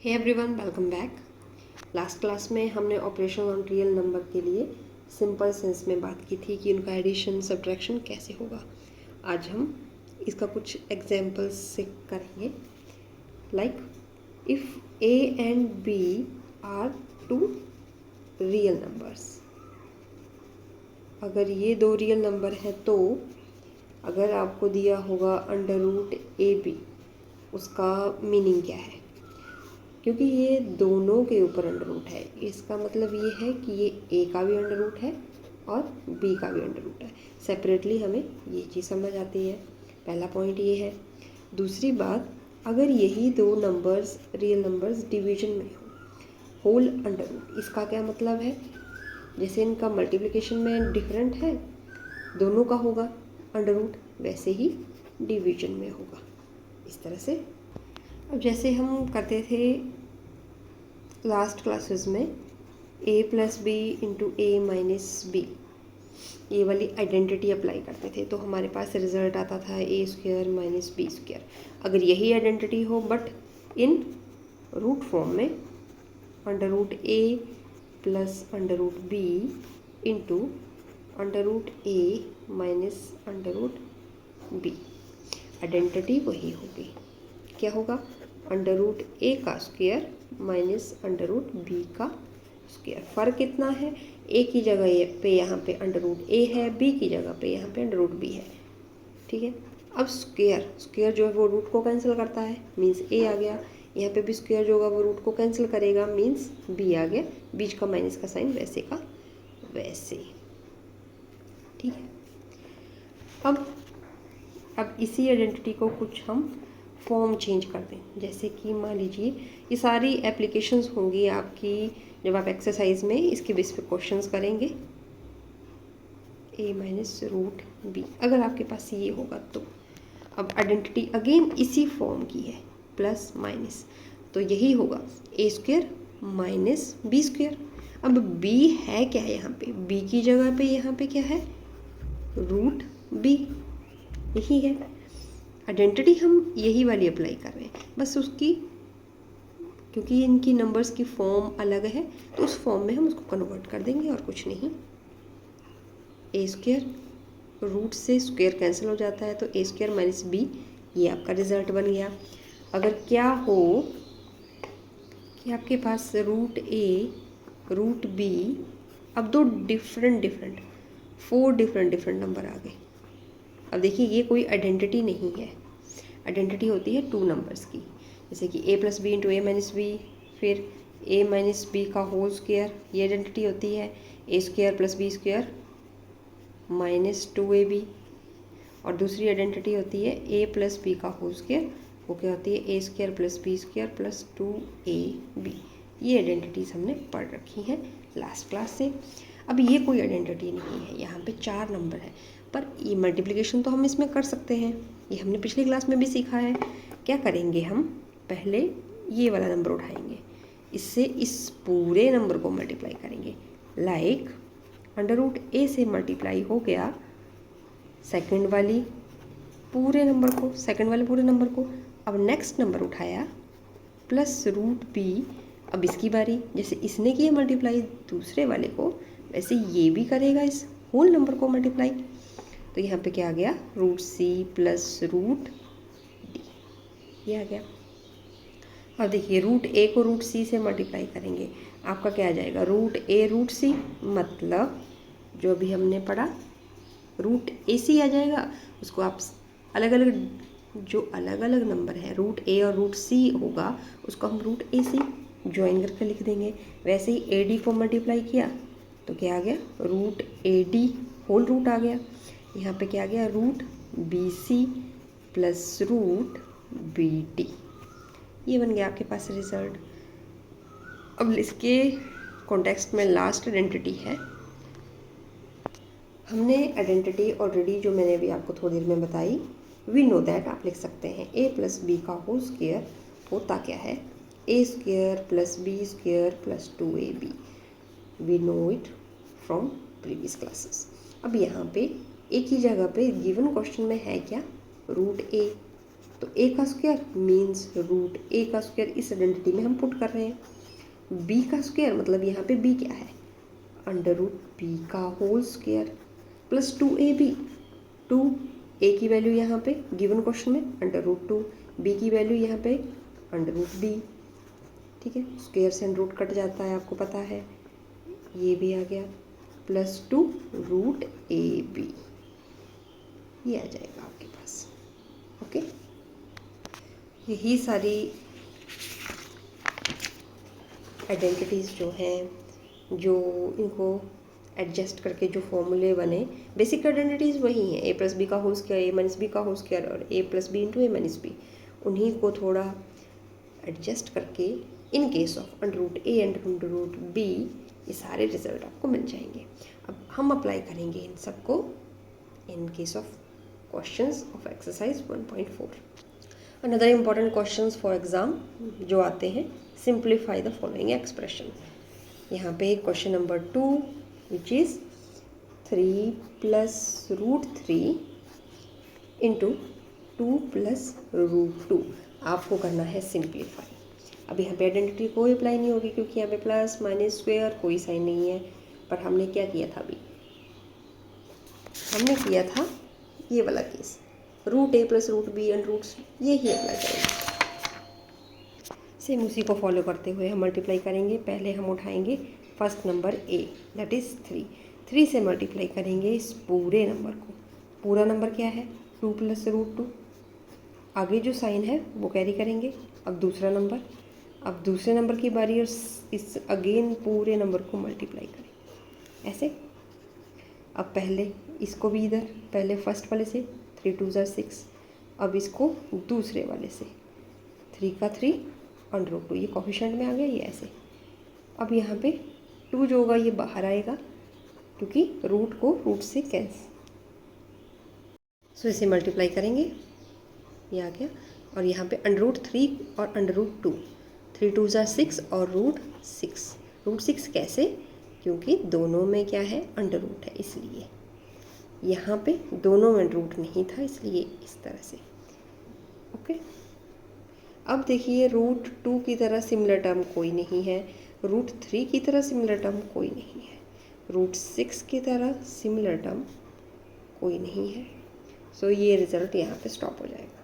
हे everyone, welcome back. Last class में हमने operation on real number के लिए सिंपल सेंस में बात की थी कि उनका एडिशन सब्ट्रैक्शन कैसे होगा। आज हम इसका कुछ एग्जांपल्स से करेंगे। Like if A and B are two real numbers, अगर ये दो रियल नंबर हैं तो अगर आपको दिया होगा अंडर रूट ए बी, उसका मीनिंग क्या है? क्योंकि ये दोनों के ऊपर अंडर रूट है, इसका मतलब ये है कि ये ए का भी अंडर रूट है और बी का भी अंडर रूट है। सेपरेटली हमें ये चीज़ समझ आती है। पहला पॉइंट ये है। दूसरी बात, अगर यही दो नंबर्स रियल नंबर्स डिवीजन में हो, होल अंडर रूट, इसका क्या मतलब है? जैसे इनका मल्टीप्लिकेशन में डिफरेंट है, दोनों का होगा अंडर रूट, वैसे ही डिवीजन में होगा। इस तरह से अब जैसे हम करते थे लास्ट क्लासेस में a plus B into A minus B, ये वाली आइडेंटिटी अप्लाई करते थे तो हमारे पास रिजल्ट आता था A square minus B square. अगर यही आइडेंटिटी हो बट इन रूट फॉर्म में, under root A plus under root B into under root A minus under root B, identity वही होगी। क्या होगा? अंडर रूट ए का square minus under root B का स्क्वायर। फ़र्क कितना है? ए की जगह पे यहाँ पे अंडर रूट ए है, बी की जगह पे यहाँ पे अंडर रूट बी है। ठीक है। अब स्क्वायर जो है वो रूट को कैंसिल करता है, मीन्स ए आ गया। यहाँ पे भी स्क्वायर जो होगा वो रूट को कैंसिल करेगा, मीन्स बी आ गया। बीच का माइनस का साइन वैसे का वैसे। ठीक है। अब इसी आइडेंटिटी को कुछ हम फॉर्म चेंज कर दें। जैसे कि मान लीजिए ये सारी एप्लीकेशंस होंगी आपकी जब आप एक्सरसाइज में इसके बेस पे क्वेश्चंस करेंगे। ए माइनस रूट बी, अगर आपके पास ये होगा तो अब आइडेंटिटी अगेन इसी फॉर्म की है, प्लस माइनस, तो यही होगा ए स्क्वायर माइनस बी स्क्वायर। अब बी है क्या है यहाँ पे? बी की जगह पे यहाँ पे क्या है? रूट बी, यही है आइडेंटिटी। हम यही वाली अप्लाई कर रहे हैं, बस उसकी, क्योंकि इनकी नंबर्स की फॉर्म अलग है तो उस फॉर्म में हम उसको कन्वर्ट कर देंगे और कुछ नहीं। ए स्क्वायर, रूट से स्क्वायर कैंसिल हो जाता है तो ए स्क्वायर माइनस बी, ये आपका रिजल्ट बन गया। अगर क्या हो कि आपके पास रूट ए रूट बी, अब दो डिफरेंट 4 डिफरेंट नंबर आ गए। अब देखिए ये कोई आइडेंटिटी नहीं है, आइडेंटिटी होती है 2 नंबर्स की। जैसे कि A plus B into A minus B, फिर ए माइनस बी का होल स्क्वायर, ये आइडेंटिटी होती है A square plus B square minus 2ab। और दूसरी आइडेंटिटी होती है ए प्लस बी का होल स्क्वायर, वो क्या होती है A square plus B square plus 2ab। ये आइडेंटिटीज़ हमने पढ़ रखी हैं लास्ट क्लास से। अब ये कोई आइडेंटिटी नहीं है, यहाँ पे 4 नंबर है, पर ये मल्टीप्लिकेशन तो हम इसमें कर सकते हैं, ये हमने पिछली क्लास में भी सीखा है। क्या करेंगे हम? पहले ये वाला नंबर उठाएंगे, इससे इस पूरे नंबर को मल्टीप्लाई करेंगे। लाइक अंडर रूट ए से मल्टीप्लाई हो गया सेकंड वाले पूरे नंबर को। अब नेक्स्ट नंबर उठाया प्लस रूट बी। अब इसकी बारी, जैसे इसने किया मल्टीप्लाई दूसरे वाले को, वैसे ये भी करेगा इस होल नंबर को मल्टीप्लाई। तो यहाँ पे क्या आ गया? Root C plus root D, ये आ गया। अब देखिए रूट ए को रूट सी से मल्टीप्लाई करेंगे, आपका क्या आ जाएगा? रूट ए रूट सी, मतलब जो भी हमने पढ़ा रूट ए सी आ जाएगा। उसको आप अलग अलग नंबर है रूट ए और रूट सी होगा, उसको हम रूट ए सी ज्वाइन करके लिख देंगे। वैसे ही ए डी को मल्टीप्लाई किया तो क्या आ गया? Root A D whole root आ गया। यहाँ पे क्या आ गया? Root B C plus root B D, ये बन गया आपके पास रिजल्ट। अब इसके कॉन्टेक्स्ट में लास्ट आइडेंटिटी है। हमने आइडेंटिटी ऑलरेडी, जो मैंने अभी आपको थोड़ी देर में बताई, वी नो दैट आप लिख सकते हैं ए प्लस बी का होल स्क्वायर होता क्या है? A square plus B square plus 2ab। We know it from previous classes. अब यहाँ पे ए की जगह पे गिवन क्वेश्चन में है क्या? रूट ए। तो a का स्क्वायर मीन्स रूट a का स्क्वायर इस आइडेंटिटी में हम पुट कर रहे हैं। b का स्क्वायर मतलब यहाँ पे b क्या है, अंडर रूट b का whole square plus 2ab। 2a की वैल्यू यहाँ पे गिवन क्वेश्चन में अंडर रूट 2, b की वैल्यू यहाँ पे अंडर रूट b। ठीक है, स्क्वायर से अंडर रूट कट जाता है, आपको पता है, ये भी आ गया प्लस 2 रूट ab, ये आ जाएगा आपके पास। ओके, यही सारी आइडेंटिटीज़ जो हैं, जो इनको एडजस्ट करके जो फॉर्मूले बने, बेसिक आइडेंटिटीज़ वही हैं, a प्लस बी का whole square, a minus B का होल स्क्वायर और a plus B into a minus B. उन्हीं को थोड़ा एडजस्ट करके in case of under root a under root b ये सारे रिजल्ट आपको मिल जाएंगे। अब हम अप्लाई करेंगे इन सबको in case of questions of exercise 1.4। Another important questions for exam जो आते हैं, सिंप्लीफाई द फॉलोइंग एक्सप्रेशन। यहाँ पे question number 2 which is 3 plus root 3 into 2 plus root 2। आपको करना है सिंप्लीफाई। अब यहाँ पे आइडेंटिटी कोई अप्लाई नहीं होगी क्योंकि यहाँ पे प्लस माइनस स्क्वायर कोई साइन नहीं है। पर हमने क्या किया था, अभी हमने किया था ये वाला केस, root a plus root b and roots, ये ही अप्लाई करेंगे। सेम उसी को फॉलो करते हुए हम मल्टीप्लाई करेंगे। पहले हम उठाएंगे first number a that is 3 से मल्टीप्लाई करेंगे इस पूरे नंबर को। पूरा नंबर क्या है, 2 प्लस रूट 2, आगे जो साइन है वो कैरी करेंगे। अब दूसरा नंबर, अब दूसरे नंबर की बारी और इस अगेन पूरे नंबर को मल्टीप्लाई करें ऐसे। अब पहले इसको भी इधर, पहले फर्स्ट वाले से 3 2 ज़ा 6, अब इसको दूसरे वाले से 3 का 3 अंडर रूट 2, ये कोफिशिएंट में आ गया ये ऐसे। अब यहाँ पे 2 जो होगा ये बाहर आएगा क्योंकि रूट को रूट से कैंसिल, सो इसे मल्टीप्लाई करेंगे, ये आ गया। और यहाँ पे अंडर रूट 3 और अंडर रूट 2, 3 2 ज़ा 6 और रूट 6। रूट 6 कैसे, क्योंकि दोनों में क्या है, अंडर रूट है, इसलिए यहाँ पे दोनों में रूट नहीं था, इसलिए इस तरह से। ओके, अब देखिए रूट 2 की तरह सिमिलर टर्म कोई नहीं है, रूट 3 की तरह सिमिलर टर्म कोई नहीं है, रूट 6 की तरह सिमिलर टर्म कोई नहीं है। सो ये रिज़ल्ट यहाँ पे स्टॉप हो जाएगा।